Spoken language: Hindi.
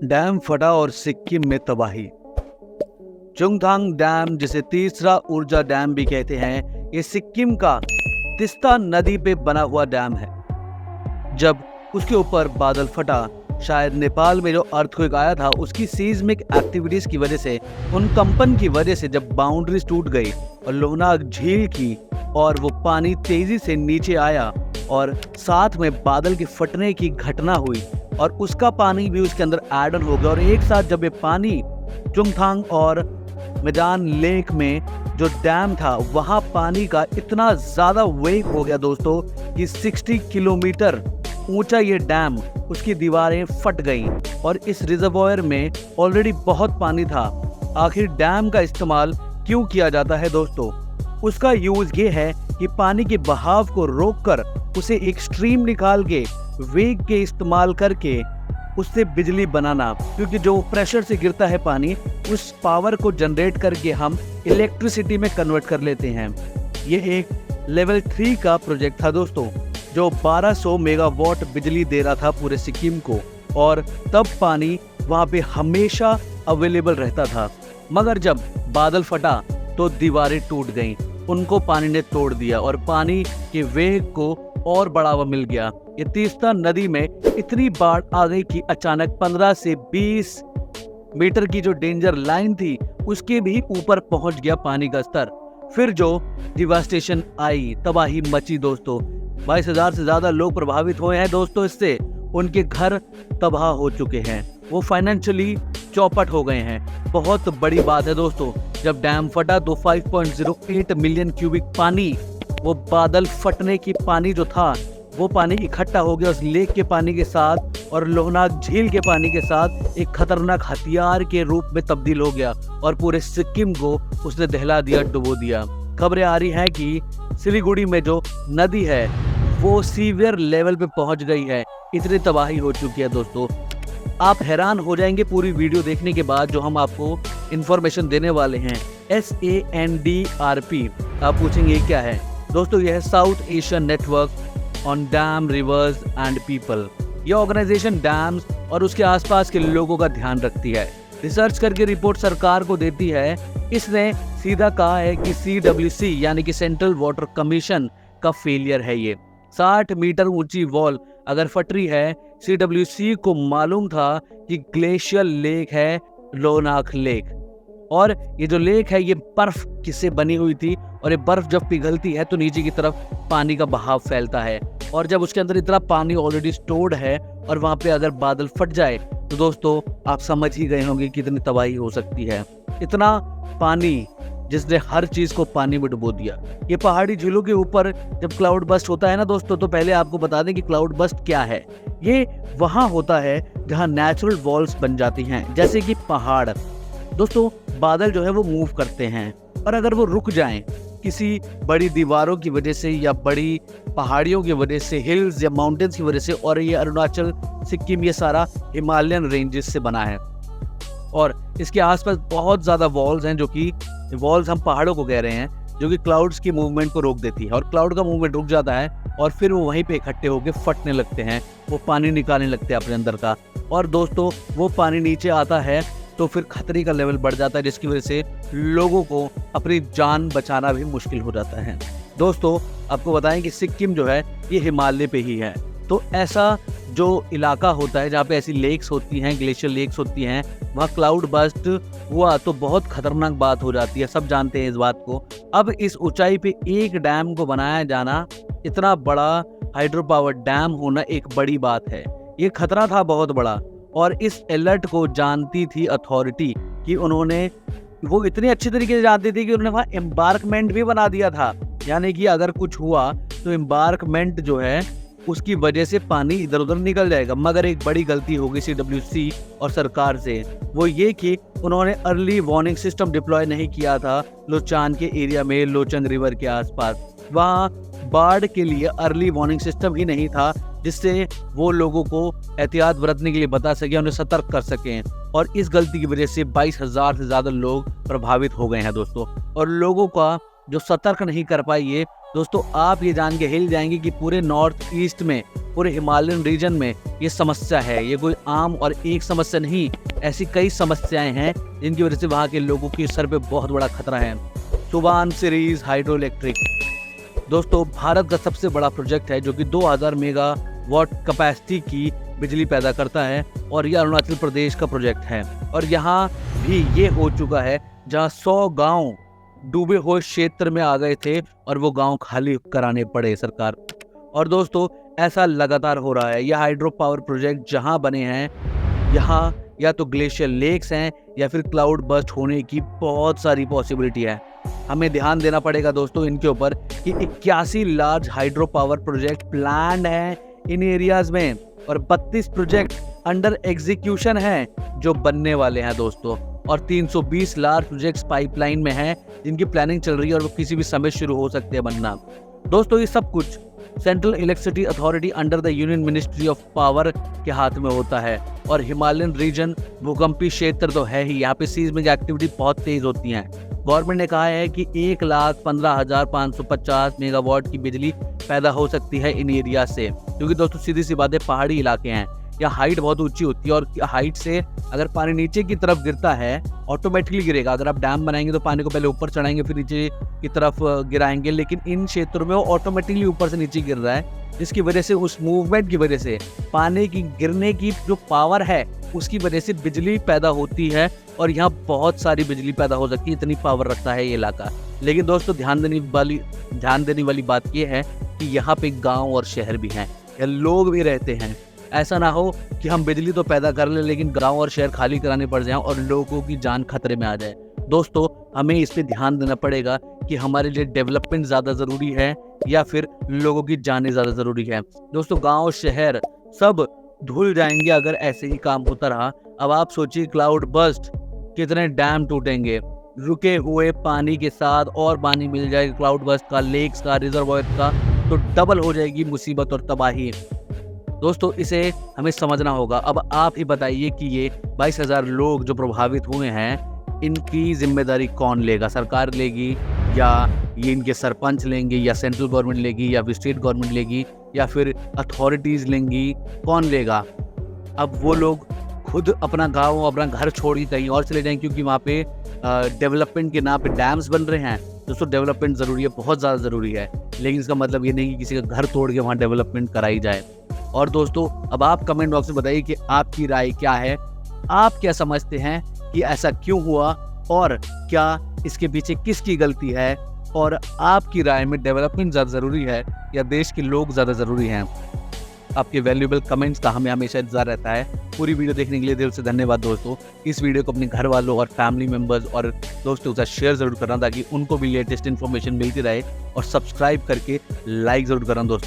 डैम फटा और सिक्किम में तबाही। चुंगथांग डैम, जिसे तीसरा ऊर्जा डैम भी कहते हैं, ये सिक्किम का तिस्ता नदी पे बना हुआ डैम है। जब उसके ऊपर बादल फटा, शायद नेपाल में जो अर्थक्वेक आया था उसकी सीस्मिक एक्टिविटीज की वजह से, उन कंपन की वजह से जब बाउंड्रीज टूट गई और लोहनाक झील की और वो पानी तेजी से नीचे आया और साथ में बादल के फटने की घटना हुई और उसका पानी भी उसके अंदर ऐड ऑन हो गया। और एक साथ जब ये पानी चुंगथांग और मैदान लेक में जो डैम था वहां पानी का इतना ज्यादा वेग हो गया दोस्तों कि 60 किलोमीटर ऊंचा ये डैम, उसकी दीवारें फट गईं और इस रिजर्वॉयर में ऑलरेडी बहुत पानी था। आखिर डैम का इस्तेमाल क्यों किया जाता है दोस्तों? उसका यूज ये है कि पानी के बहाव को रोककर उसे एक स्ट्रीम निकाल के वेग के इस्तेमाल करके उससे बिजली बनाना, क्योंकि जो प्रेशर से गिरता है पानी, उस पावर को जनरेट करके हम इलेक्ट्रिसिटी में कन्वर्ट कर लेते हैं। ये एक लेवल 3 का प्रोजेक्ट था दोस्तों, जो 1200 मेगावाट बिजली दे रहा था पूरे सिक्किम को, और तब पानी वहाँ पे हमेशा अवेलेबल रहता था। मगर जब बादल फटा तो दीवारें टूट गईं, उनको पानी ने तोड़ दिया और पानी के वेग को और बढ़ावा मिल गया। ये तीस्ता नदी में इतनी बाढ़ आ गई कि अचानक 15 से 20 मीटर की जो डेंजर लाइन थी उसके भी ऊपर पहुंच गया पानी का स्तर। फिर जो डिवास्टेशन आई, तबाही मची दोस्तों। 22,000 से ज्यादा लोग प्रभावित हुए हैं दोस्तों इससे। उनके घर तबाह हो चुके हैं, वो फाइनेंशियली चौपट हो गए हैं। बहुत बड़ी बात है दोस्तों, जब डैम फटा तो 5.08 मिलियन क्यूबिक पानी, वो बादल फटने की पानी जो था वो पानी इकट्ठा हो गया उस लेक के पानी के साथ और लोहनाक झील के पानी के साथ एक खतरनाक हथियार के रूप में तब्दील हो गया और पूरे सिक्किम को उसने दहला दिया, डुबो दिया। खबरें आ रही हैं कि सिलीगुड़ी में जो नदी है वो सीवियर लेवल पे पहुंच गई है। इतनी तबाही हो चुकी है दोस्तों, आप हैरान हो जाएंगे पूरी वीडियो देखने के बाद जो हम आपको इंफॉर्मेशन देने वाले हैं। SANDRP, आप पूछेंगे क्या है दोस्तों? यह है south Asian network on dam, reverse and people. यह ऑर्गेनाइजेशन डैम्स और उसके आसपास के लोगों का ध्यान रखती है, रिसर्च करके रिपोर्ट सरकार को देती है। इसने सीधा कहा है कि CWC यानी कि सेंट्रल वाटर कमीशन का फेलियर है ये। 60 मीटर ऊंची वॉल अगर फट रही है, CWC को मालूम था कि ग्लेशियल लेक है लोनाक लेक, और ये जो लेक है ये बर्फ किससे बनी हुई थी, और ये बर्फ जब पिघलती है तो नीचे की तरफ पानी का बहाव फैलता है, और जब उसके अंदर इतना पानी ऑलरेडी स्टोर्ड है और वहां पे अगर बादल फट जाए तो दोस्तों आप समझ ही गए होंगे कितनी तबाही हो सकती है। इतना पानी जिसने हर चीज को पानी में डुबो दिया। ये पहाड़ी झीलों के ऊपर जब क्लाउड बस्ट होता है ना दोस्तों, तो पहले आपको बता दें कि क्लाउड बस्ट क्या है। ये वहां होता है जहां नेचुरल वॉल्स बन जाती हैं, जैसे कि पहाड़ दोस्तों। बादल जो है वो मूव करते हैं, और अगर वो रुक जाएं किसी बड़ी दीवारों की वजह से या बड़ी पहाड़ियों की वजह से, हिल्स या माउंटेन्स की वजह से, और ये अरुणाचल, सिक्किम, ये सारा हिमालयन रेंजेस से बना है और इसके आसपास बहुत ज़्यादा वॉल्स हैं, जो कि वॉल्स हम पहाड़ों को कह रहे हैं, जो कि क्लाउड्स की मूवमेंट को रोक देती है, और क्लाउड का मूवमेंट रुक जाता है और फिर वो वहीं पे इकट्ठे होकर फटने लगते हैं, वो पानी निकालने लगते हैं अपने अंदर का। और दोस्तों वो पानी नीचे आता है तो फिर खतरे का लेवल बढ़ जाता है, जिसकी वजह से लोगों को अपनी जान बचाना भी मुश्किल हो जाता है। दोस्तों आपको बताएं कि सिक्किम जो है ये हिमालय पे ही है, तो ऐसा जो इलाका होता है जहाँ पे ऐसी लेक्स होती हैं, ग्लेशियर लेक्स होती हैं, वहाँ क्लाउड बस्ट हुआ तो बहुत खतरनाक बात हो जाती है, सब जानते हैं इस बात को। अब इस ऊंचाई पे एक डैम को बनाया जाना, इतना बड़ा हाइड्रो पावर डैम होना एक बड़ी बात है। ये खतरा था बहुत बड़ा, और इस अलर्ट को जानती थी अथॉरिटी कि उन्होंने, वो इतनी अच्छी तरीके से जानती थी कि उन्होंने वहाँ एम्बार्कमेंट भी बना दिया था, यानी कि अगर कुछ हुआ तो एम्बार्कमेंट जो है उसकी वजह से पानी इधर उधर निकल जाएगा। मगर एक बड़ी गलती हो गई CWC और सरकार से, वो ये कि उन्होंने अर्ली वार्निंग सिस्टम डिप्लॉय नहीं किया था लोचान के एरिया में, लोचन रिवर के आसपास। वहाँ बाढ़ के लिए अर्ली वार्निंग सिस्टम ही नहीं था जिससे वो लोगों को एहतियात बरतने के लिए बता सके, उन्हें सतर्क कर सकें, और इस गलती की वजह से 22,000 से ज्यादा लोग प्रभावित हो गए हैं दोस्तों। और लोगों का जो सतर्क नहीं कर पाए, ये दोस्तों आप ये जान के हिल जाएंगे कि पूरे नॉर्थ ईस्ट में, पूरे हिमालयन रीजन में ये समस्या है। ये कोई आम और एक समस्या नहीं, ऐसी कई समस्याएं हैं जिनकी वजह से वहाँ के लोगों के सर पे बहुत बड़ा खतरा है। सुबानसिरी हाइड्रो इलेक्ट्रिक दोस्तों भारत का सबसे बड़ा प्रोजेक्ट है जो कि 2000 मेगावाट कैपेसिटी की बिजली पैदा करता है और यह अरुणाचल प्रदेश का प्रोजेक्ट है। और यहाँ भी ये हो चुका है जहाँ 100 गांव डूबे हुए क्षेत्र में आ गए थे और वो गांव खाली कराने पड़े सरकार। और दोस्तों ऐसा लगातार हो रहा है। यह हाइड्रो पावर प्रोजेक्ट जहाँ बने हैं यहाँ या तो ग्लेशियर लेक्स हैं या फिर क्लाउड बर्स्ट होने की बहुत सारी पॉसिबिलिटी है। हमें ध्यान देना पड़ेगा दोस्तों इनके ऊपर कि 81 large hydro power project planned है इन एरियाज में और 32 प्रोजेक्ट अंडर एग्जीक्यूशन है जो बनने वाले हैं दोस्तों। और 320 लार्ज प्रोजेक्ट्स पाइपलाइन में हैं जिनकी प्लानिंग चल रही है और वो किसी भी समय शुरू हो सकते हैं बनना। दोस्तों ये सब कुछ central electricity authority under the union ministry of power के हाथ में होता है। और हिमालयन रीजन भूकंपीय क्षेत्र तो है ही, यहाँ पे सीज़मिक एक्टिविटी बहुत तेज होती है। गवर्नमेंट ने कहा है कि 1,15,550 मेगावाट की बिजली पैदा हो सकती है इन एरिया से, क्योंकि दोस्तों सीधी सी बात है पहाड़ी इलाके हैं, यहाँ हाइट बहुत ऊंची होती है और हाइट से अगर पानी नीचे की तरफ गिरता है ऑटोमेटिकली गिरेगा। अगर आप डैम बनाएंगे तो पानी को पहले ऊपर चढ़ाएंगे फिर नीचे की तरफ गिराएंगे, लेकिन इन क्षेत्रों में वो ऑटोमेटिकली ऊपर से नीचे गिर रहा है, जिसकी वजह से उस मूवमेंट की वजह से पानी की गिरने की जो पावर है उसकी वजह से बिजली पैदा होती है और यहाँ बहुत सारी बिजली पैदा हो सकती है, इतनी पावर रखता है ये इलाका। लेकिन दोस्तों ध्यान देने वाली बात ये है कि यहाँ पे गाँव और शहर भी हैं, यहाँ लोग भी रहते हैं। ऐसा ना हो कि हम बिजली तो पैदा कर लें लेकिन गांव और शहर खाली कराने पड़ जाएं और लोगों की जान खतरे में आ जाए। दोस्तों हमें इस पे ध्यान देना पड़ेगा कि हमारे लिए डेवलपमेंट ज़्यादा ज़रूरी है या फिर लोगों की जानें ज़्यादा ज़रूरी है। दोस्तों गांव शहर सब धुल जाएंगे अगर ऐसे ही काम होता रहा। अब आप सोचिए क्लाउड बर्स्ट, कितने डैम टूटेंगे, रुके हुए पानी के साथ और पानी मिल जाएगा क्लाउड बर्स्ट का, लेक्स का, रिजर्वॉयर का, तो डबल हो जाएगी मुसीबत और तबाही। दोस्तों इसे हमें समझना होगा। अब आप ही बताइए कि ये 22,000 लोग जो प्रभावित हुए हैं इनकी जिम्मेदारी कौन लेगा? सरकार लेगी या ये इनके सरपंच लेंगे या सेंट्रल गवर्नमेंट लेगी या फिर स्टेट गवर्नमेंट लेगी या फिर अथॉरिटीज़ लेंगी? कौन लेगा? अब वो लोग खुद अपना गाँव अपना घर छोड़ के कहीं और चले जाएं क्योंकि वहाँ पे डेवलपमेंट के नाम पे डैम्स बन रहे हैं। दोस्तों डेवलपमेंट ज़रूरी है, बहुत ज़्यादा ज़रूरी है, लेकिन इसका मतलब ये नहीं कि किसी का घर तोड़ के वहाँ डेवलपमेंट कराई जाए। और दोस्तों अब आप कमेंट बॉक्स में बताइए कि आपकी राय क्या है, आप क्या समझते हैं कि ऐसा क्यों हुआ और क्या इसके पीछे किसकी गलती है, और आपकी राय में डेवलपमेंट ज़्यादा ज़रूरी है या देश के लोग ज़्यादा ज़रूरी हैं? आपके वैल्यूएबल कमेंट्स का हमें हमेशा इंतजार रहता है। पूरी वीडियो देखने के लिए दिल से धन्यवाद दोस्तों। इस वीडियो को अपने घर वालों और फैमिली मेम्बर्स और दोस्तों के साथ शेयर ज़रूर करना ताकि उनको भी लेटेस्ट इन्फॉर्मेशन मिलती रहे, और सब्सक्राइब करके लाइक ज़रूर करना दोस्तों।